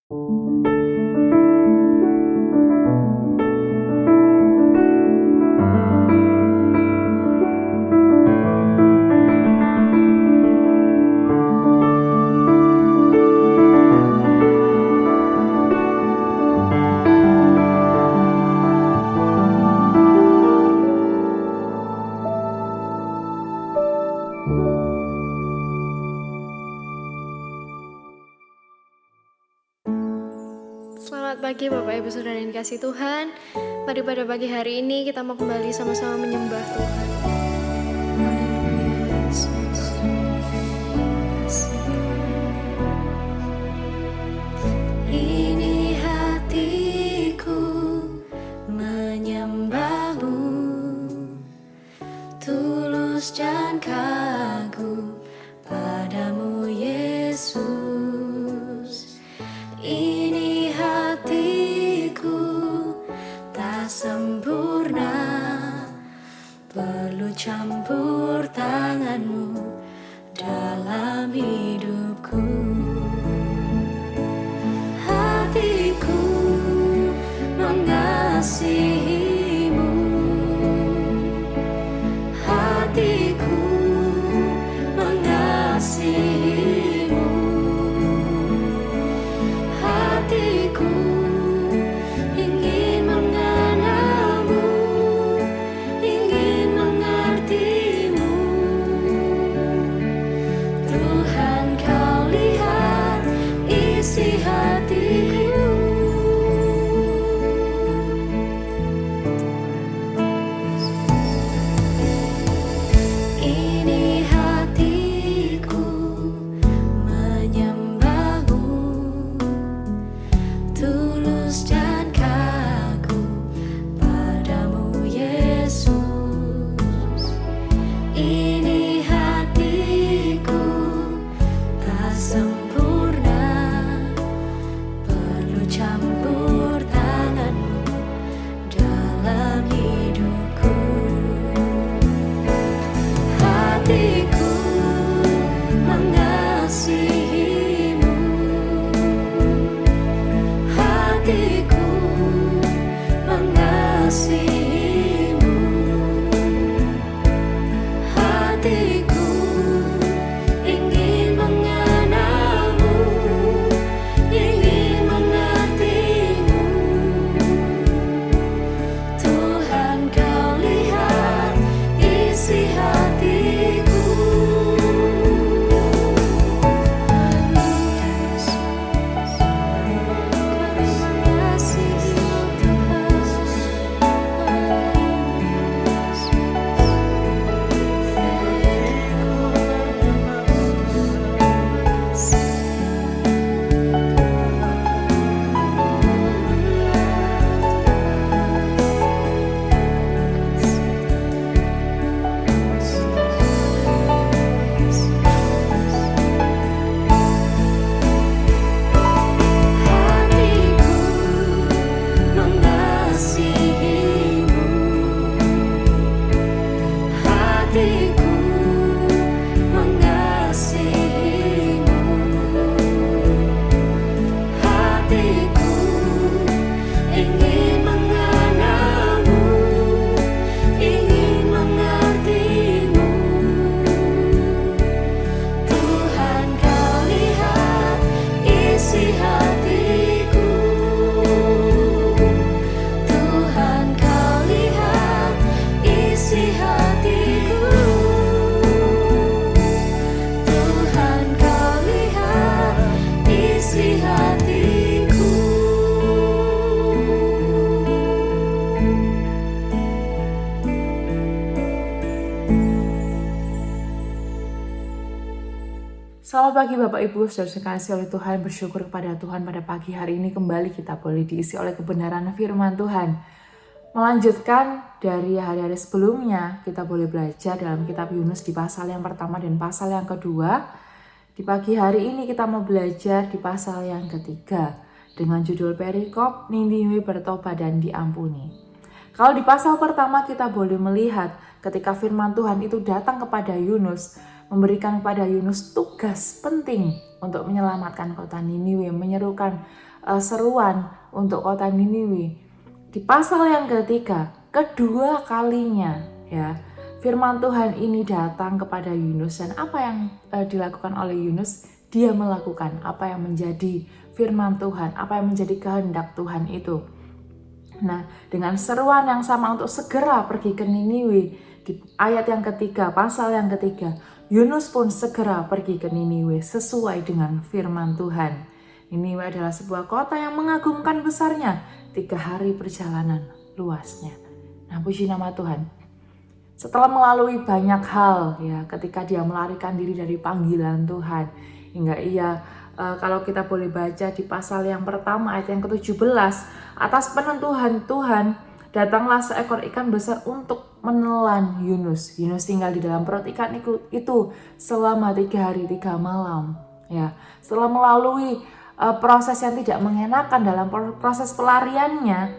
Selamat pagi Bapak Ibu Saudara yang dikasihi Tuhan. Mari pada pagi hari ini kita mau kembali sama-sama menyembah Tuhan. Haleluya Yesus. Ini hatiku menyembah-Mu, tulus dan kagum padamu Yesus. Ini hatiku tak sempurna, perlu campur tangan-Mu dalam hidupku. Hatiku mengasihi-Mu, hatiku mengasihi-Mu, hatiku ingin mengenal-Mu, ingin mengerti-Mu. Tuhan, Kau lihat isi hatiku. Ini hatiku menyembah-Mu, tulus dan kagum padamu Yesus. Ini hatiku tak sempurna, perlu campur tangan-Mu dalam hidupku. Hatiku mengasihi-Mu, hatiku mengasihi-Mu, hatiku ingin mengenal-Mu, ingin mengerti-Mu. Tuhan, Kau lihat isi hatiku. Kami mengasihi-Mu Tuhan. Hatiku mengasihi-Mu, hatiku mengasihi-Mu, hatiku ingin mengenal-Mu, ingin mengerti-Mu. Tuhan, Kau lihat isi hatiku. Tuhan, Kau lihat isi hatiku. Tuhan, Kau lihat isi hatiku. Selamat pagi Bapak Ibu, saudara sekasih oleh Tuhan, bersyukur kepada Tuhan pada pagi hari ini kembali kita boleh diisi oleh kebenaran firman Tuhan. Melanjutkan dari hari-hari sebelumnya, kita boleh belajar dalam kitab Yunus di pasal yang pertama dan pasal yang kedua. Di pagi hari ini kita mau belajar di pasal yang ketiga dengan judul perikop Niniwe bertobat dan diampuni. Kalau di pasal pertama kita boleh melihat ketika firman Tuhan itu datang kepada Yunus, memberikan kepada Yunus tugas penting untuk menyelamatkan kota Niniwe, menyerukan seruan untuk kota Niniwe. Di pasal yang ketiga, kedua kalinya ya, firman Tuhan ini datang kepada Yunus, dan apa yang dilakukan oleh Yunus? Dia melakukan apa yang menjadi firman Tuhan, apa yang menjadi kehendak Tuhan itu. Nah, dengan seruan yang sama untuk segera pergi ke Niniwe, di ayat yang ketiga, pasal yang ketiga, Yunus pun segera pergi ke Niniwe sesuai dengan firman Tuhan. Niniwe adalah sebuah kota yang mengagumkan besarnya, 3 hari perjalanan luasnya. Nah, puji nama Tuhan. Setelah melalui banyak hal ya, ketika dia melarikan diri dari panggilan Tuhan, hingga ia kalau kita boleh baca di pasal yang pertama ayat yang ke-17, atas penentuan Tuhan datanglah seekor ikan besar untuk menelan Yunus. Yunus tinggal di dalam perut ikan itu selama 3 hari 3 malam. Ya, setelah melalui proses yang tidak mengenakan dalam proses pelariannya,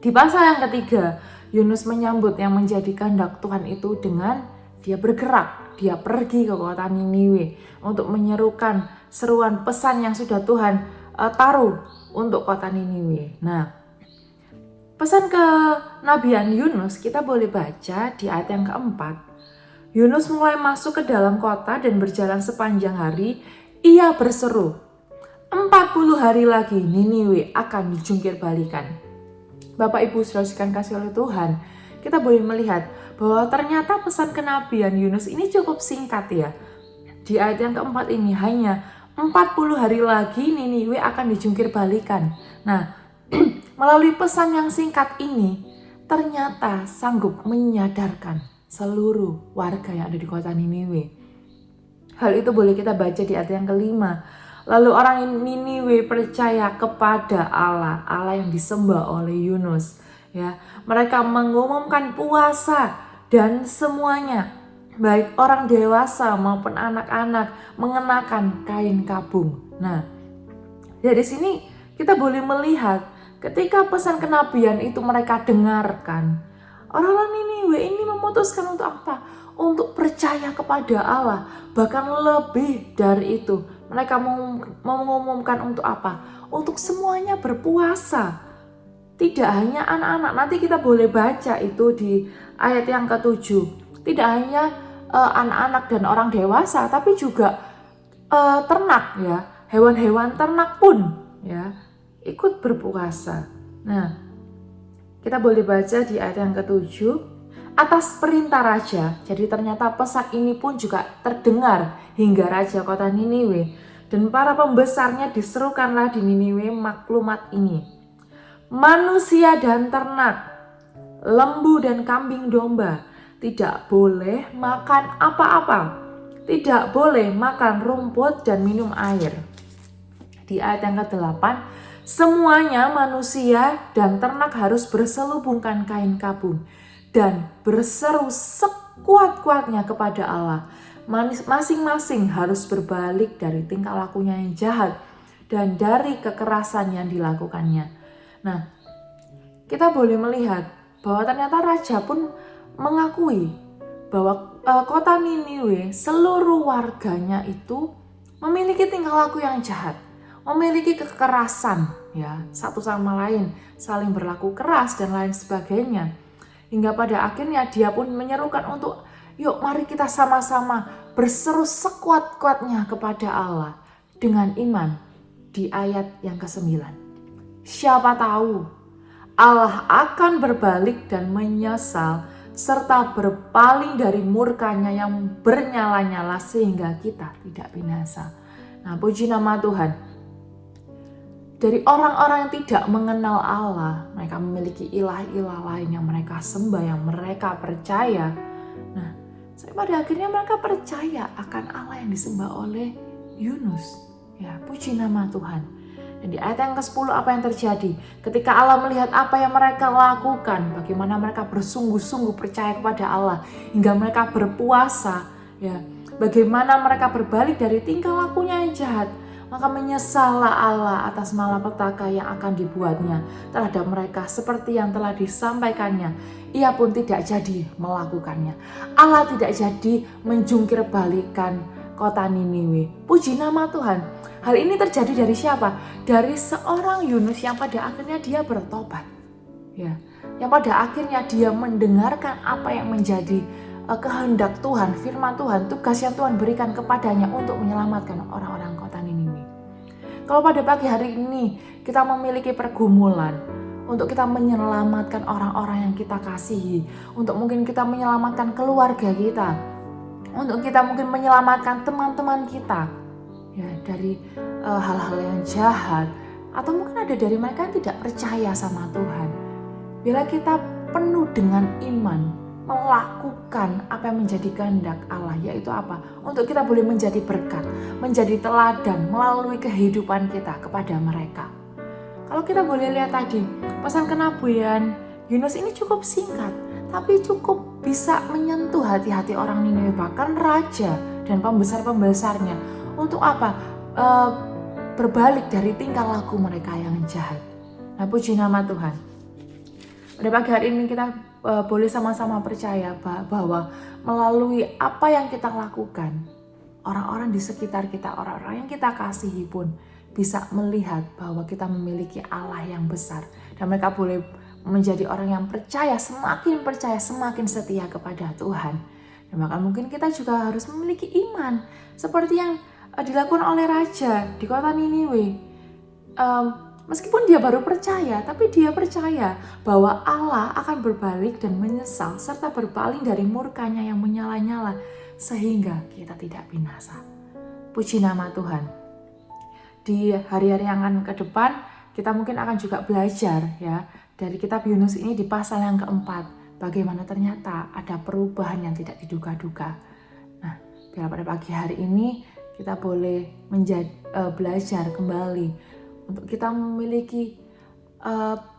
di pasal yang ketiga Yunus menyambut yang menjadi kehendak Tuhan itu dengan dia bergerak, dia pergi ke kota Niniwe untuk menyerukan seruan pesan yang sudah Tuhan taruh untuk kota Niniwe. Nah, pesan kenabian Yunus kita boleh baca di ayat yang keempat. Yunus mulai masuk ke dalam kota dan berjalan sepanjang hari. Ia berseru, 40 hari lagi Niniwe akan dijungkir balikan. Bapak Ibu saudara kasih oleh Tuhan, kita boleh melihat bahwa ternyata pesan kenabian Yunus ini cukup singkat ya. Di ayat yang keempat ini hanya 40 hari lagi Niniwe akan dijungkir balikan. Nah, melalui pesan yang singkat ini ternyata sanggup menyadarkan seluruh warga yang ada di kota Niniwe. Hal itu boleh kita baca di ayat yang kelima. Lalu orang Niniwe percaya kepada Allah, Allah yang disembah oleh Yunus. Ya, mereka mengumumkan puasa dan semuanya, baik orang dewasa maupun anak-anak, mengenakan kain kabung. Nah, dari sini kita boleh melihat ketika pesan kenabian itu mereka dengarkan, orang-orang Niniwe ini memutuskan untuk apa? Untuk percaya kepada Allah. Bahkan lebih dari itu, mereka mengumumkan untuk apa? Untuk semuanya berpuasa. Tidak hanya anak-anak, nanti kita boleh baca itu di ayat yang ke-7. Tidak hanya anak-anak dan orang dewasa, tapi juga ternak ya, hewan-hewan ternak pun ya ikut berpuasa. Nah, kita boleh baca di ayat yang ke-7. Atas perintah raja, jadi ternyata pesan ini pun juga terdengar hingga raja kota Niniwe, dan para pembesarnya diserukanlah di Niniwe maklumat ini. Manusia dan ternak, lembu dan kambing domba tidak boleh makan apa-apa, tidak boleh makan rumput dan minum air. Di ayat yang ke-8, semuanya manusia dan ternak harus berselubungkan kain kabung dan berseru sekuat-kuatnya kepada Allah. Masing-masing harus berbalik dari tingkah lakunya yang jahat dan dari kekerasan yang dilakukannya. Nah, kita boleh melihat bahwa ternyata raja pun mengakui bahwa kota Niniwe, seluruh warganya itu memiliki tingkah laku yang jahat, memiliki kekerasan, ya, satu sama lain, saling berlaku keras dan lain sebagainya. Hingga pada akhirnya dia pun menyerukan untuk, yuk mari kita sama-sama berseru sekuat-kuatnya kepada Allah dengan iman. Di ayat yang ke-9. Siapa tahu Allah akan berbalik dan menyesal serta berpaling dari murkanya yang bernyala-nyala sehingga kita tidak binasa. Nah, puji nama Tuhan. Dari orang-orang yang tidak mengenal Allah, mereka memiliki ilah-ilah lain yang mereka sembah, yang mereka percaya. Nah, pada akhirnya mereka percaya akan Allah yang disembah oleh Yunus. Ya, puji nama Tuhan. Dan di ayat yang ke-10 apa yang terjadi? Ketika Allah melihat apa yang mereka lakukan, bagaimana mereka bersungguh-sungguh percaya kepada Allah, hingga mereka berpuasa, ya, bagaimana mereka berbalik dari tingkah lakunya yang jahat, maka menyesallah Allah atas malapetaka yang akan dibuatnya terhadap mereka seperti yang telah disampaikannya. Ia pun tidak jadi melakukannya. Allah tidak jadi menjungkir balikan kota Niniwe. Puji nama Tuhan. Hal ini terjadi dari siapa? Dari seorang Yunus yang pada akhirnya dia bertobat. Ya, yang pada akhirnya dia mendengarkan apa yang menjadi kehendak Tuhan, firman Tuhan, tugas yang Tuhan berikan kepadanya untuk menyelamatkan orang-orang kota Niniwe. Kalau pada pagi hari ini kita memiliki pergumulan untuk kita menyelamatkan orang-orang yang kita kasihi, untuk mungkin kita menyelamatkan keluarga kita, untuk kita mungkin menyelamatkan teman-teman kita ya dari hal-hal yang jahat, atau mungkin ada dari mereka yang tidak percaya sama Tuhan. Bila kita penuh dengan iman, melakukan apa yang menjadi kehendak Allah, yaitu apa? Untuk kita boleh menjadi berkat, menjadi teladan melalui kehidupan kita kepada mereka. Kalau kita boleh lihat tadi, pesan kenabian Yunus ini cukup singkat, tapi cukup bisa menyentuh hati-hati orang Niniwe, bahkan raja dan pembesar-pembesarnya. Untuk apa? Berbalik dari tingkah laku mereka yang jahat. Nah, puji nama Tuhan. Pada pagi hari ini kita boleh sama-sama percaya bahwa melalui apa yang kita lakukan, orang-orang di sekitar kita, orang-orang yang kita kasihi pun bisa melihat bahwa kita memiliki Allah yang besar. Dan mereka boleh menjadi orang yang percaya, semakin setia kepada Tuhan. Dan bahkan mungkin kita juga harus memiliki iman seperti yang dilakukan oleh raja di kota Niniwe. Meskipun dia baru percaya, tapi dia percaya bahwa Allah akan berbalik dan menyesal serta berpaling dari murkanya yang menyala-nyala sehingga kita tidak binasa. Puji nama Tuhan. Di hari-hari yang akan ke depan, kita mungkin akan juga belajar ya dari kitab Yunus ini di pasal yang keempat. Bagaimana ternyata ada perubahan yang tidak diduga-duga. Nah, bila pada pagi hari ini kita boleh belajar kembali untuk kita memiliki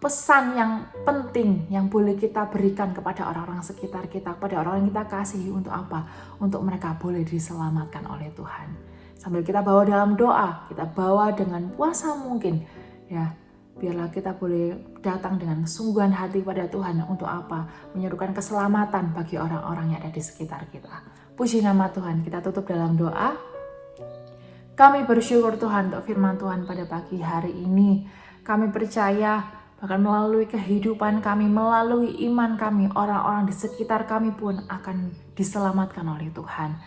pesan yang penting yang boleh kita berikan kepada orang-orang sekitar kita, kepada orang yang kita kasihi. Untuk apa? Untuk mereka boleh diselamatkan oleh Tuhan. Sambil kita bawa dalam doa, kita bawa dengan puasa mungkin ya, biarlah kita boleh datang dengan kesungguhan hati pada Tuhan. Untuk apa? Menyerukan keselamatan bagi orang-orang yang ada di sekitar kita. Puji nama Tuhan. Kita tutup dalam doa. Kami bersyukur Tuhan untuk firman Tuhan pada pagi hari ini. Kami percaya bahkan melalui kehidupan kami, melalui iman kami, orang-orang di sekitar kami pun akan diselamatkan oleh Tuhan.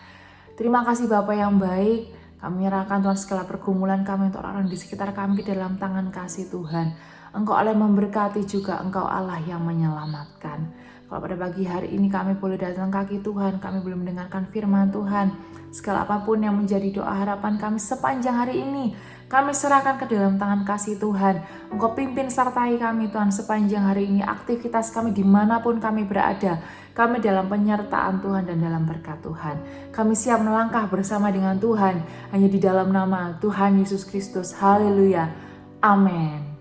Terima kasih Bapa yang baik. Kami menyerahkan Tuhan segala pergumulan kami untuk orang di sekitar kami ke dalam tangan kasih Tuhan. Engkau Allah yang memberkati juga, Engkau Allah yang menyelamatkan. Kalau pada pagi hari ini kami boleh datang kaki Tuhan, kami boleh mendengarkan firman Tuhan. Segala apapun yang menjadi doa harapan kami sepanjang hari ini, kami serahkan ke dalam tangan kasih Tuhan. Engkau pimpin sertai kami Tuhan sepanjang hari ini, aktivitas kami dimanapun kami berada. Kami dalam penyertaan Tuhan dan dalam berkat Tuhan. Kami siap melangkah bersama dengan Tuhan hanya di dalam nama Tuhan Yesus Kristus. Haleluya. Amin.